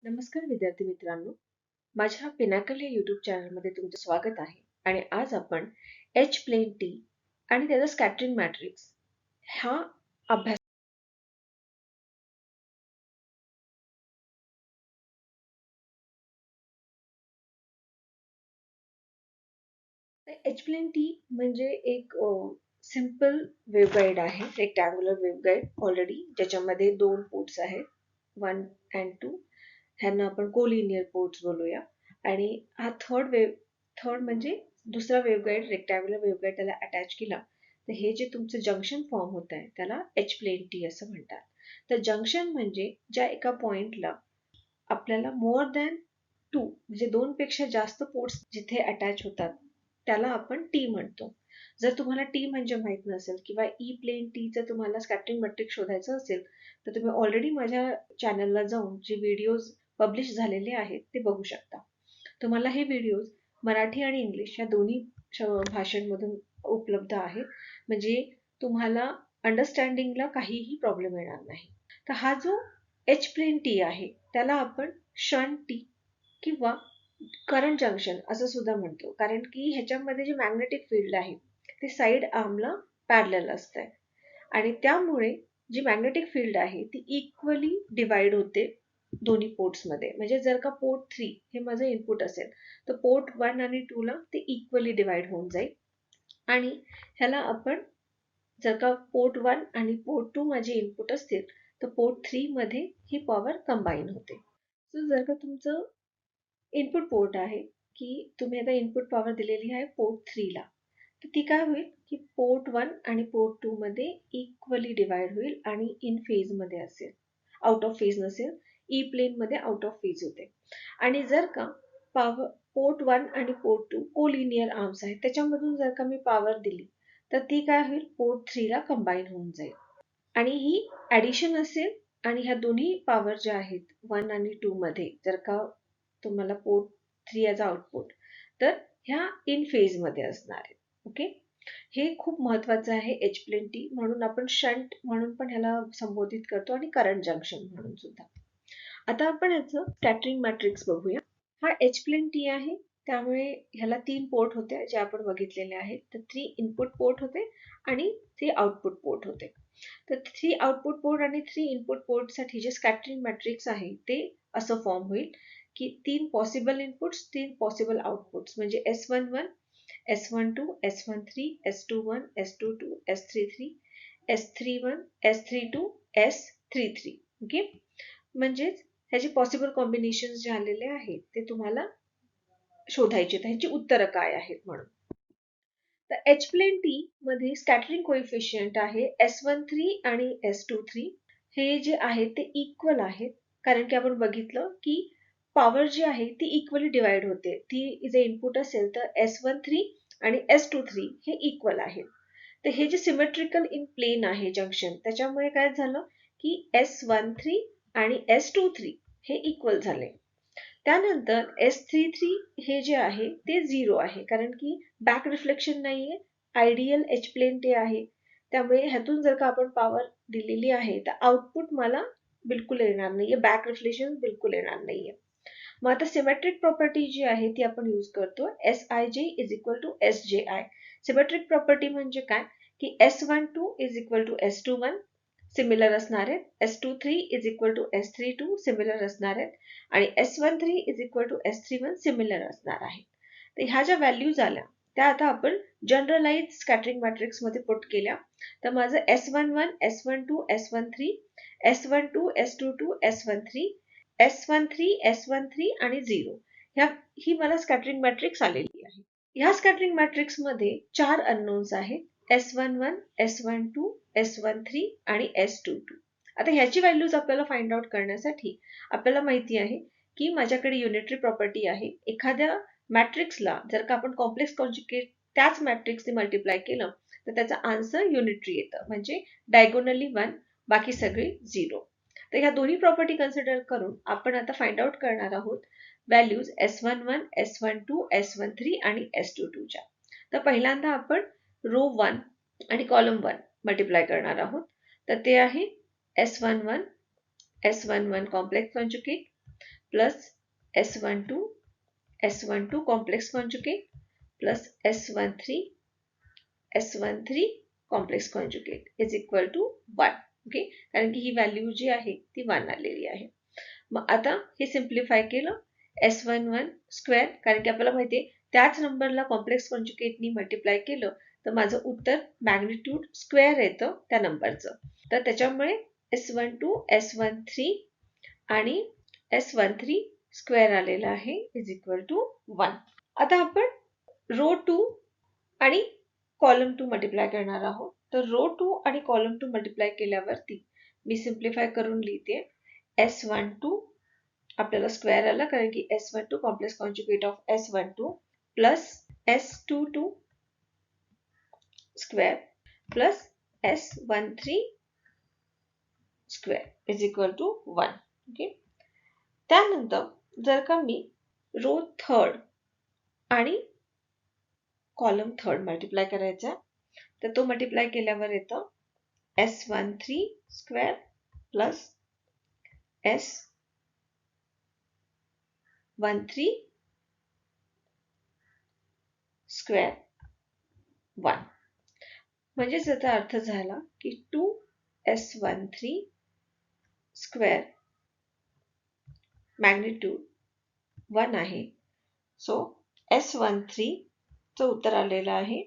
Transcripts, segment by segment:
नमस्कार विद्यार्थी मित्रांनो, माझ्या पिनाकल या यूट्यूब चॅनलमध्ये तुमचं स्वागत आहे. आणि आज आपण एच प्लेन टी आणि त्याचा स्कॅटरिंग मॅट्रिक्स हा अभ्यास. एच प्लेन टी म्हणजे एक सिंपल वेव्हगाईड आहे, रेक्टँग्युलर वेव्हगाईड ऑलरेडी, ज्याच्यामध्ये दोन पोर्ट्स आहेत, 1 and 2. ह्यांना आपण कोलिनियर पोर्ट्स बोलूया. आणि हा थर्ड म्हणजे दुसरा वेव्हगाईड, रेक्टँग्युलर वेव्हगाईड त्याला अटॅच केला तर हे जे तुमचं जंक्शन फॉर्म होत आहे त्याला एच प्लेन टी असं म्हणतात. तर जंक्शन म्हणजे ज्या एका पॉइंटला आपल्याला मोर दॅन 2 म्हणजे 2 पेक्षा जास्त पोर्ट्स जिथे अटॅच होतात त्याला आपण टी म्हणतो. जर तुम्हाला टी म्हणजे माहित नसेल किंवा ई प्लेन टीचं तुम्हाला स्कॅटरिंग मॅट्रिक्स शोधायचं असेल तर तुम्ही ऑलरेडी माझ्या चॅनलला जाऊन जे व्हिडिओज पब्लिश झालेले आहेत ते बघू शकता. तुम्हाला हे व्हिडिओज मराठी आणि इंग्लिश या दोन्ही भाषांमधून उपलब्ध आहेत, म्हणजे तुम्हाला अंडरस्टँडिंगला काहीही प्रॉब्लेम येणार नाही. तर हा जो एच प्लेन टी आहे त्याला आपण शंट टी किंवा करंट जंक्शन असं सुद्धा म्हणतो, कारण की ह्याच्यामध्ये जे मॅग्नेटिक फील्ड आहे ते साईड आर्मला पॅरलल असते आणि त्यामुळे जी मॅग्नेटिक फील्ड आहे ती इक्वली डिवाइड होते दोन्ही पोर्ट्समध्ये. म्हणजे जर का पोर्ट 3 हे माझं इनपुट असेल तर पोर्ट 1 आणि 2 ला ते इक्वली डिवाइड होऊन जाईल. आणि ह्याला आपण जर का पोर्ट 1 आणि पोर्ट 2 माझे इनपुट असतील तर पोर्ट 3 मध्ये ही पॉवर कंबाईन होते. सो जर का तुमचं इनपुट पोर्ट आहे की तुम्ही आता इनपुट पॉवर दिलेली आहे पोर्ट 3 ला, तर ती काय होईल की पोर्ट 1 आणि पोर्ट 2 मध्ये इक्वली डिवाइड होईल आणि इन फेज मध्ये असेल, आउट ऑफ फेज नसेल, ई प्लेन मध्ये आउट ऑफ फेज होते. आणि जर का पॉवर पोर्ट 1 आणि पोर्ट 2 कोलिनियर आर्म्स आहेत त्याच्यामधून जर का मी पॉवर दिली तर ती काय होईल पोर्ट 3 ला कंबाईन होऊन जाईल आणि ही ऍडिशन असेल. आणि ह्या दोन्ही पॉवर ज्या आहेत 1 आणि 2 मध्ये जर का तुम्हाला पोर्ट 3 याचा आउटपुट तर ह्या इन फेज मध्ये असणार आहे. ओके, हे खूप महत्वाचं आहे एच प्लेन टी, म्हणून आपण शंट म्हणून पण ह्याला संबोधित करतो आणि करंट जंक्शन म्हणून सुद्धा. आता आपण याचं स्कॅटरिंग मॅट्रिक्स बघूया. हा एच प्लेन टी आहे त्यामुळे ह्याला 3 पोर्ट होते जे आपण बघितलेले आहेत. तर 3 इनपुट पोर्ट होते आणि 3 आउटपुट पोर्ट होते. तर 3 आउटपुट पोर्ट आणि 3 इनपुट पोर्ट साठी जे स्कॅटरिंग मॅट्रिक्स आहे ते असं फॉर्म होईल की 3 पॉसिबल इनपुट्स, 3 पॉसिबल आउटपुट्स, म्हणजे S11, S12, S13, S21, S22, S33, S31, S32, S33. Okay, म्हणजेच ह्याचे पॉसिबल कॉम्बिनेशन जे आलेले आहेत ते तुम्हाला शोधायचे, ह्याची उत्तरं काय आहेत म्हणून. तर एच प्लेन टी मध्ये स्कॅटरिंग कोएफिशियंट आहे S13 आणि S23. हे जे आहे ते इक्वल आहेत, कारण की आपण बघितलं की पॉवर जी आहे ती इक्वली डिवाइड होते. ती जे इनपुट असेल तर S13 आणि S23 हे इक्वल आहेत. तर हे जे सिमेट्रिकल इन प्लेन आहे जंक्शन, त्याच्यामुळे काय झालं की S13 आणि S23 हे इक्वल झाले. त्यानंतर S33 हे जे आहे ते 0 आहे, कारण की बॅक रिफ्लेक्शन नाहीये, आयडियल एच प्लेन ते आहे. त्यामुळे ह्यातून जर का आपण पॉवर दिलेली आहे तर आउटपुट मला बिलकुल येणार नाहीये, बॅक रिफ्लेक्शन बिलकुल येणार नाहीये. मग आता सिमेट्रिक प्रॉपर्टी जी आहे ती आपण यूज करतो, Sij is equal to Sji. Symmetric property म्हणजे काय की S12 is equal to S21 similar असणार आहेत, S23 is equal to S32 similar असणार आहेत आणि S13 is equal to S31 similar असणार आहे. तर ह्या ज्या व्हॅल्यूज आल्या त्या आता आपण जनरलाइज स्कॅटरिंग मॅट्रिक्स मध्ये पुट केल्या. तर माझं S11, S12, S13, S12, S22, S13, S13, S13 आणि 0 ही मला स्कॅटरिंग मॅट्रिक्स आलेली आहे. ह्या स्कॅटरिंग मॅट्रिक्स मध्ये 4 अननोन्स आहेत, S11, S12, S13 आणि S22. आता ह्याची व्हॅल्यूज आपल्याला फाइंड आउट करण्यासाठी आपल्याला माहिती आहे की माझ्याकडे युनिटरी प्रॉपर्टी आहे. एखाद्या मॅट्रिक्सला जर का आपण कॉम्प्लेक्स कॉन्जुगेट त्याच मॅट्रिक्सने मल्टिप्लाय केलं तर त्याचा आन्सर युनिटरी येतं, म्हणजे डायगोनली 1, बाकी सगळे 0. तर ह्या दोन्ही प्रॉपर्टी कन्सिडर करून आपण आता फाइंड आउट करणार आहोत व्हॅल्यूज S11, S12, S13 आणि S22 च्या. तर पहिल्यांदा आपण रो 1 आणि कॉलम 1 मल्टिप्लाय करणार आहोत. तर ते आहे S11, S11 complex conjugate plus S12 complex conjugate plus S13 complex conjugate is equal to 1. Okay, कारण की ही व्हॅल्यू जी आहे ती 1 आलेली आहे. मग आता हे सिम्प्लिफाय केलं S11 स्क्वेअर, कारण की आपल्याला माहिती आहे त्याच नंबरला कॉम्प्लेक्स कॉन्जुगेटनी मल्टिप्लाय केलं तर माझं उत्तर मॅग्निट्यूड स्क्वेअर येतं त्या नंबरचं. तर त्याच्यामुळे S12 S13 आणि S13 स्क्वेअर आलेला आहे इज इक्वल टू 1. आता आपण रो 2 आणि कॉलम 2 मल्टिप्लाय करणार आहोत. तर रो 2 आणि कॉलम 2 मल्टिप्लाय केल्यावरती मी सिम्प्लिफाय करून लिहिते S12 आपल्याला स्क्वेअर आला कारण की S12 complex conjugate of S12 plus S22 square plus S13 square is equal to 1. Okay, त्यानंतर जर का मी रो थर्ड आणि कॉलम थर्ड मल्टिप्लाय करायचा तर तो मल्टिप्लाय केल्यावर येतं S13 square plus S13 square 1. म्हणजे याचा अर्थ झाला की 2S13 स्क्वेअर मॅग्निट्यूड 1 आहे. सो S13 चं उत्तर आलेलं आहे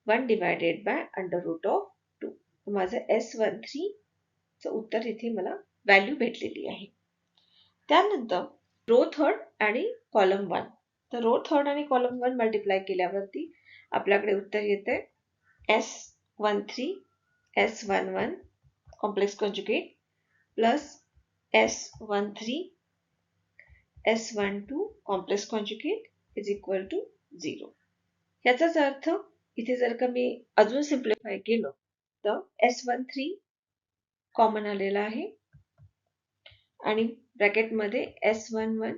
1 divided by under root of 2. माझं S13 चं उत्तर इथे मला व्हॅल्यू भेटलेली आहे. त्यानंतर रो थर्ड आणि कॉलम 1. तर रो थर्ड आणि कॉलम 1 मल्टिप्लाय केल्यावरती आपल्याकडे उत्तर येते S13 S11 complex conjugate plus S13 S12 complex conjugate is equal to 0. याचाच अर्थ इथे जर का मी अजून सिम्प्लिफाय केलं तर S13 कॉमन आलेला आहे आणि ब्रॅकेटमध्ये S11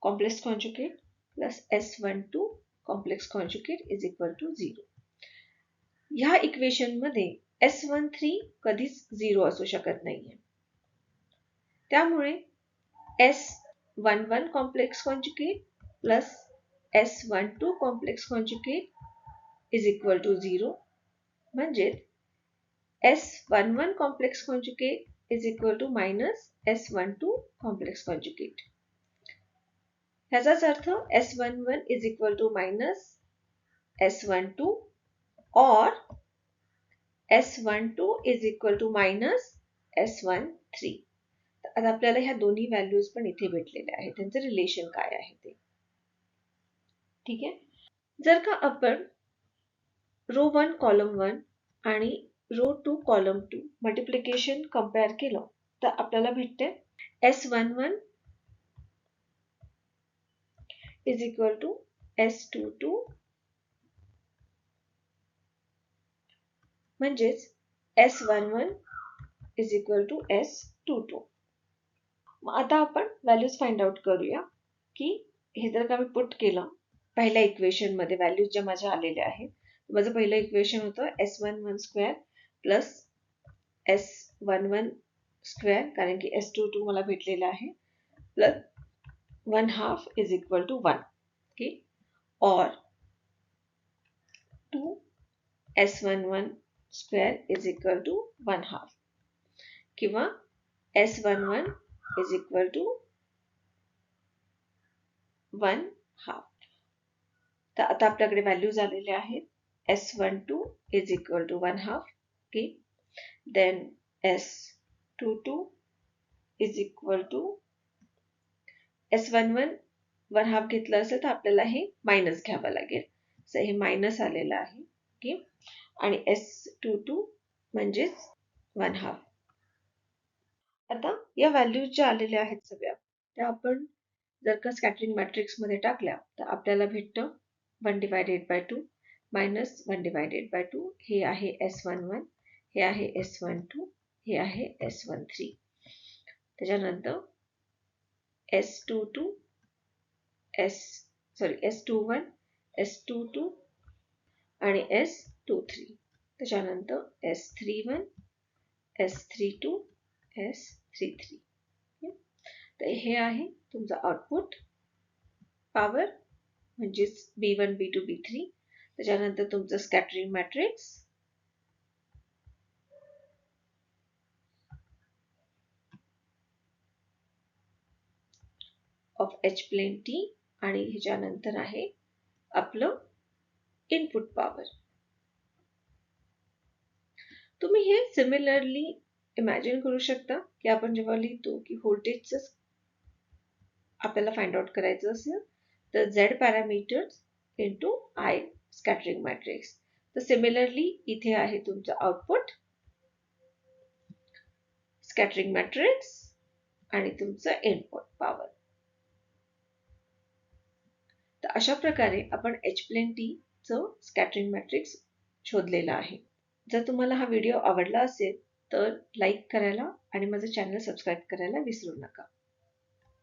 complex conjugate plus S12 complex conjugate is equal to 0. ह्या इक्वेशन मध्ये S13 कधीच 0 असू शकत नाहीये. त्यामुळे S11 complex conjugate plus S12 complex conjugate is equal to 0. म्हणजे S11 complex conjugate is equal to minus S12 complex conjugate. ह्याचाच अर्थ S11 is equal to minus S12 और S12 is equal to minus S13. आता आपल्याला ह्या दोन्ही values पण इथे भेटलेल्या आहेत, त्यांचं रिलेशन काय आहे ते. ठीक आहे, जर का आपण रो 1 कॉलम 1 आणि रो 2 कॉलम 2 मल्टिप्लिकेशन कंपेअर केलं तर आपल्याला भेटते S11 is equal to S22 म्हणजेच S11 is equal to S22. आता आपण व्हॅल्यूज फाइंड आउट करूया की हे जर का मी पुट केलं पहिल्या इक्वेशन मध्ये व्हॅल्यूज ज्या माझ्या आलेल्या आहेत. माझं पहिलं इक्वेशन होतं S11 square plus S11 square कारण की S22 मला भेटलेला आहे plus 1/2 is equal to 1. Okay, और 2S11 square is equal to 1/2 किंवा S11 इज इक्वल टू 1/2. तर आता आपल्याकडे व्हॅल्यूज आलेले आहेत S12 is equal to 1/2. Okay, then S22 is equal to S11 1/2 घेतलं असेल तर आपल्याला हे मायनस घ्यावं लागेल. सो हे मायनस आलेलं आहे. ओके, आणि S22 म्हणजेच 1/2. आता या व्हॅल्यूज ज्या आलेल्या आहेत सगळ्या त्या आपण जर का स्कॅटरिंग मॅट्रिक्स मध्ये टाकल्या तर आपल्याला भेटतं 1 divided bye 2 minus 1 divided bye 2. हे आहे S11, हे आहे S12, हे आहे S13. त्याच्यानंतर S21 S22 आणि S23. त्याच्यानंतर S31 S32 S33. तर हे आहे तुमचं आउटपुट पॉवर म्हणजेच B1 B2 B3. त्याच्यानंतर तुमचं scattering matrix, of H plane T आणि ह्याच्यानंतर आहे आपलं इनपुट पॉवर. तुम्ही हे सिमिलरली इमॅजिन करू शकता की आपण जेव्हा लिहितो की व्होल्टेजच आपल्याला फाइंड आउट करायचं असेल तर Z parameters into I scattering matrix. तर सिमिलरली इथे आहे तुमचं आउटपुट, स्कॅटरिंग मॅट्रिक्स आणि तुमचं इनपुट पॉवर. तर अशा प्रकारे आपण H प्लेन T चं स्कॅटरिंग मॅट्रिक्स शोधलेला आहे. जर तुम्हाला हा व्हिडिओ आवडला असेल तर लाईक करायला आणि माझं चॅनल सबस्क्राईब करायला विसरू नका.